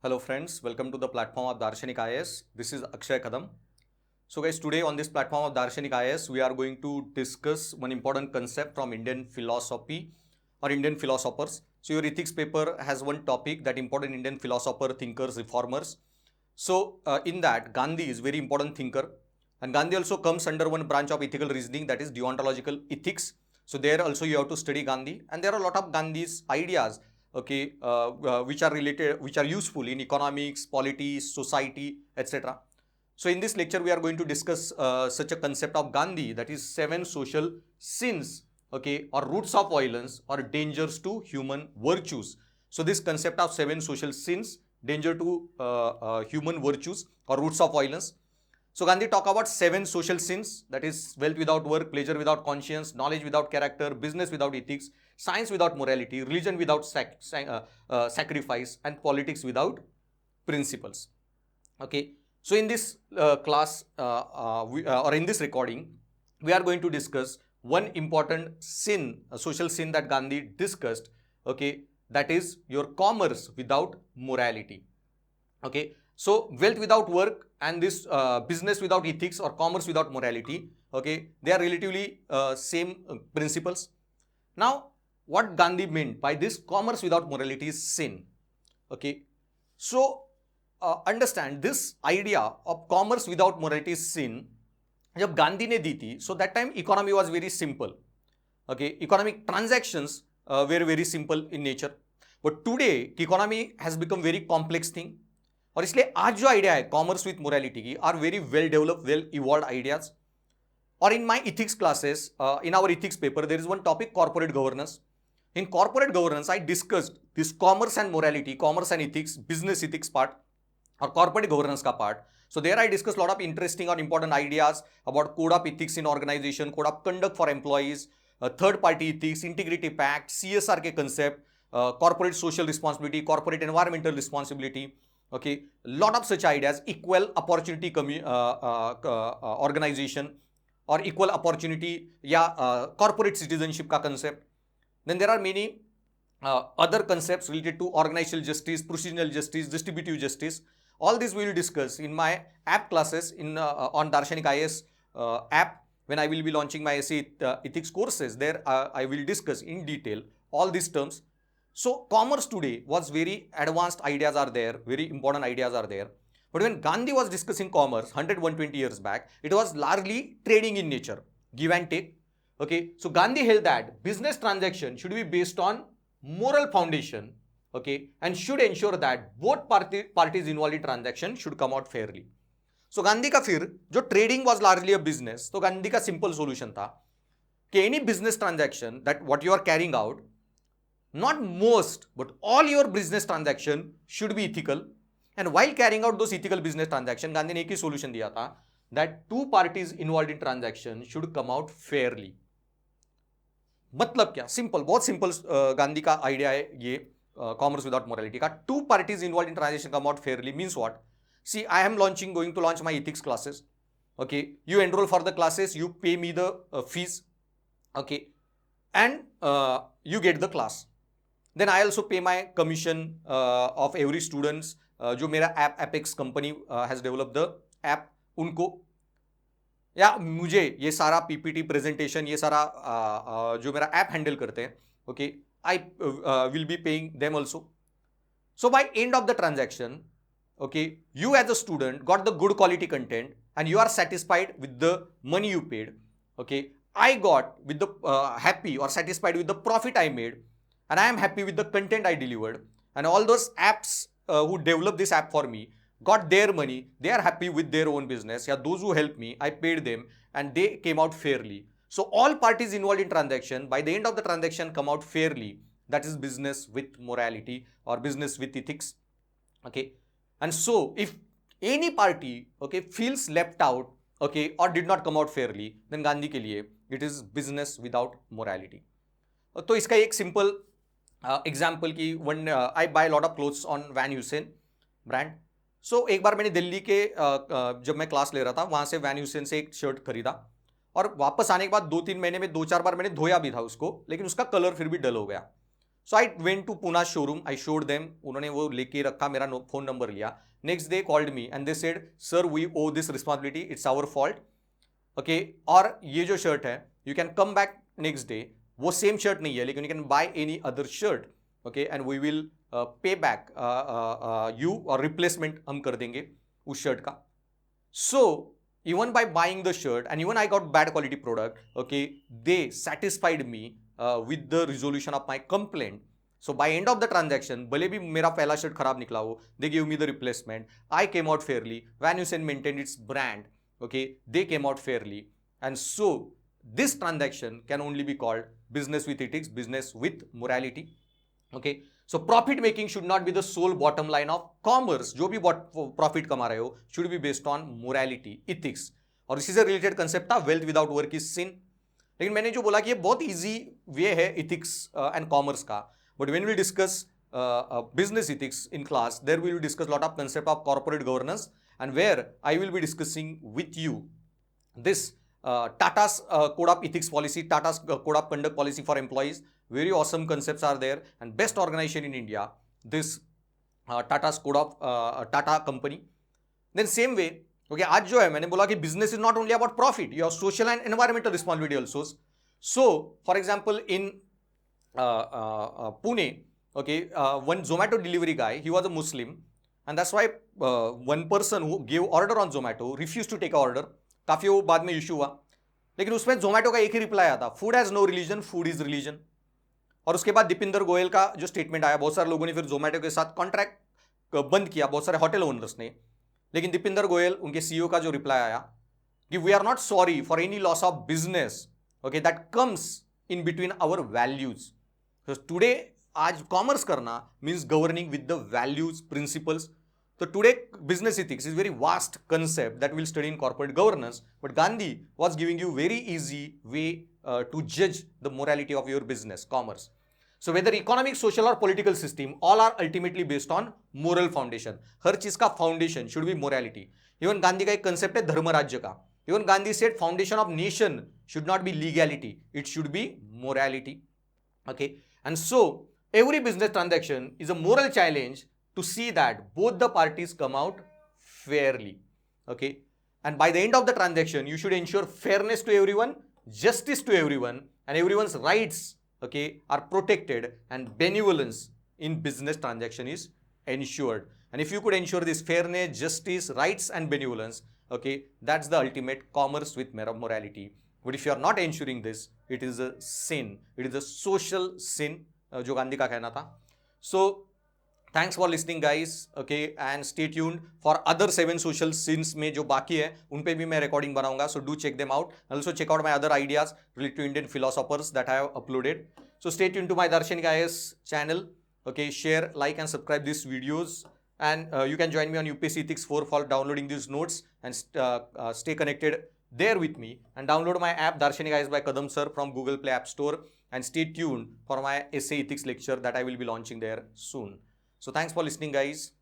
Hello friends, welcome to the platform of Darshanik IAS. This is Akshay Kadam. So guys, today on this platform of Darshanik IAS, we are going to discuss one important concept from Indian philosophy or Indian philosophers. So your ethics paper has one topic, that important Indian philosopher, thinkers, reformers. So in that, Gandhi is very important thinker, and Gandhi also comes under one branch of ethical reasoning, that is deontological ethics. So there also you have to study Gandhi, and there are a lot of Gandhi's ideas, okay, which are related, which are useful in economics, politics, society, etc. So in this lecture, we are going to discuss such a concept of Gandhi, that is 7 social sins, okay, or roots of violence or dangers to human virtues. So this concept of 7 social sins, danger to human virtues or roots of violence. So Gandhi talk about 7 social sins, that is wealth without work, pleasure without conscience, knowledge without character, business without ethics, science without morality, religion without sacrifice, and politics without principles. Okay. So in this class or in this recording, we are going to discuss one important sin, a social sin that Gandhi discussed. Okay, that is your commerce without morality. Okay. So wealth without work and this business without ethics or commerce without morality, okay, they are relatively same principles. Now, what Gandhi meant by this commerce without morality is sin. Okay. So understand this idea of commerce without morality is sin. जब गांधी ने दी थी, so that time economy was very simple. Okay, economic transactions were very simple in nature. But today economy has become very complex thing. और इसलिए आज जो idea है commerce with morality की are very well developed, well evolved ideas. और in my ethics classes, in our ethics paper, there is one topic, corporate governance. In corporate governance, I discussed this commerce and morality, commerce and ethics, business ethics part, or corporate governance का part. So there I discussed a lot of interesting or important ideas about code of ethics in organization, code of conduct for employees, third party ethics, integrity pact, CSR के concept, corporate social responsibility, corporate environmental responsibility. Okay, lot of such ideas, equal opportunity organization or equal opportunity या corporate citizenship का concept. Then there are many other concepts related to organizational justice, procedural justice, distributive justice. All this we will discuss in my app classes in on Darshanik IAS app, when I will be launching my ethics courses. There I will discuss in detail all these terms. So commerce today was very advanced ideas are there, very important ideas are there. But when Gandhi was discussing commerce 100-120 years back, it was largely trading in nature, give and take. Okay, so Gandhi held that business transaction should be based on moral foundation, okay, and should ensure that both parties involved in transaction should come out fairly. So Gandhi का फिर जो trading was largely a business, तो Gandhi का simple solution था कि any business transaction that what you are carrying out, not most but all your business transaction should be ethical, and while carrying out those ethical business transaction, Gandhi ने एक ही solution दिया था, that 2 parties involved in transaction should come out fairly. मतलब क्या, simple, बहुत simple Gandhi का idea है ये कॉमर्स विदाउट मोरालिटी का. 2 parties involved in transaction come out fairly means what? See, I am going to launch my ethics classes. Okay, you enroll for the classes, you pay me the fees, okay, and you get the class. Then I also pay my commission of every students. जो मेरा app apex company has develop the app, उनको या मुझे ये सारा PPT presentation, ये सारा जो मेरा ऐप हैंडल करते हैं, okay, I will be paying them also. So by end of the transaction, okay, you as a student got the good quality content and you are satisfied with the money you paid. Okay, I got with the happy or satisfied with the profit I made, and I am happy with the content I delivered, and all those apps who developed this app for me got their money, they are happy with their own business. Yeah, those who helped me, I paid them and they came out fairly. So all parties involved in transaction, by the end of the transaction, come out fairly. That is business with morality or business with ethics. Okay, and so if any party, okay, feels left out, okay, or did not come out fairly, then Gandhi के लिए it is business without morality. तो इसका एक simple example की one I buy a lot of clothes on Van Heusen brand. So एक बार मैंने दिल्ली के जब मैं क्लास ले रहा था, वहाँ से Van Heusen से एक शर्ट खरीदा, और वापस आने के बाद 2-3 महीने में 2-4 बार मैंने धोया भी था उसको, लेकिन उसका कलर फिर भी डल हो गया. So I went to Pune showroom. I showed them. उन्होंने वो लेके रखा, मेरा phone number लिया. Next day called me and they said, sir, we owe this responsibility. It's our fault. Okay. और ये जो shirt है, you can come back next day. वो same shirt नहीं है, लेकिन you can buy any other shirt. Okay. And we will pay back you or replacement हम कर देंगे उस shirt का. So even by buying the shirt and even I got bad quality product, okay, they satisfied me with the resolution of my complaint. So by end of the transaction, भले भी मेरा पहला shirt खराब निकला हो, they gave me the replacement. I came out fairly. Van Heusen maintained its brand. Okay, they came out fairly. And so this transaction can only be called business with ethics, business with morality. Okay, so profit making should not be the sole bottom line of commerce. जो भी profit कमा रहे हो should be based on morality, ethics. और इसी से related concept था wealth without work is sin. लेकिन मैंने जो बोला कि ये बहुत easy way है ethics and commerce का. But when we discuss business ethics in class, there we will discuss lot of concept of corporate governance, and where I will be discussing with you this Tata's code of ethics policy, Tata's code of conduct policy for employees. Very awesome concepts are there, and best organization in India, this Tata's code of Tata company. Then same way, okay, आज जो है मैंने बोला कि business is not only about profit, you have social and environmental responsibility also. So for example in Pune, okay, one Zomato delivery guy, he was a Muslim, and that's why one person who gave order on Zomato refused to take a order. काफी वो बाद में issue हुआ, लेकिन उसमें Zomato का एक ही reply आया था, food has no religion, food is religion. और उसके बाद दीपिंदर गोयल का जो स्टेटमेंट आया, बहुत सारे लोगों ने फिर Zomato के साथ कॉन्ट्रैक्ट बंद किया, बहुत सारे होटल ओनर्स ने. लेकिन दीपिंदर गोयल उनके सीईओ का जो रिप्लाई आया कि we are not sorry for any loss of business, okay, that comes in between our values. Today आज कॉमर्स करना means governing with the values, principles. So today business ethics is very vast concept that we'll study in corporate governance, but Gandhi was giving you very easy way to judge the morality of your business, commerce. So whether economic, social or political system, all are ultimately based on moral foundation. हर चीज का foundation should be morality. Even Gandhi का एक concept है धर्म राज्य का. Even Gandhi said foundation of nation should not be legality, it should be morality. Okay, and so every business transaction is a moral challenge to see that both the parties come out fairly. Okay, and by the end of the transaction you should ensure fairness to everyone, justice to everyone, and everyone's rights, okay, are protected, and benevolence in business transaction is ensured. And if you could ensure this fairness, justice, rights and benevolence, okay, that's the ultimate commerce with morality. But if you are not ensuring this, it is a sin, it is a social sin, जो गांधी का कहना था. So thanks for listening guys, okay, and stay tuned for other 7 social sins में जो बाकी है उन पे भी मैं recording बनाऊंगा. So do check them out. Also check out my other ideas related to Indian philosophers that I have uploaded. So stay tuned to my Darshanik IAS channel. Okay, share, like and subscribe these videos, and you can join me on UPSC Ethics 4 for downloading these notes, and stay connected there with me, and download my app Darshanik IAS by Kadam sir from Google Play App Store, and stay tuned for my essay ethics lecture that I will be launching there soon. So thanks for listening guys.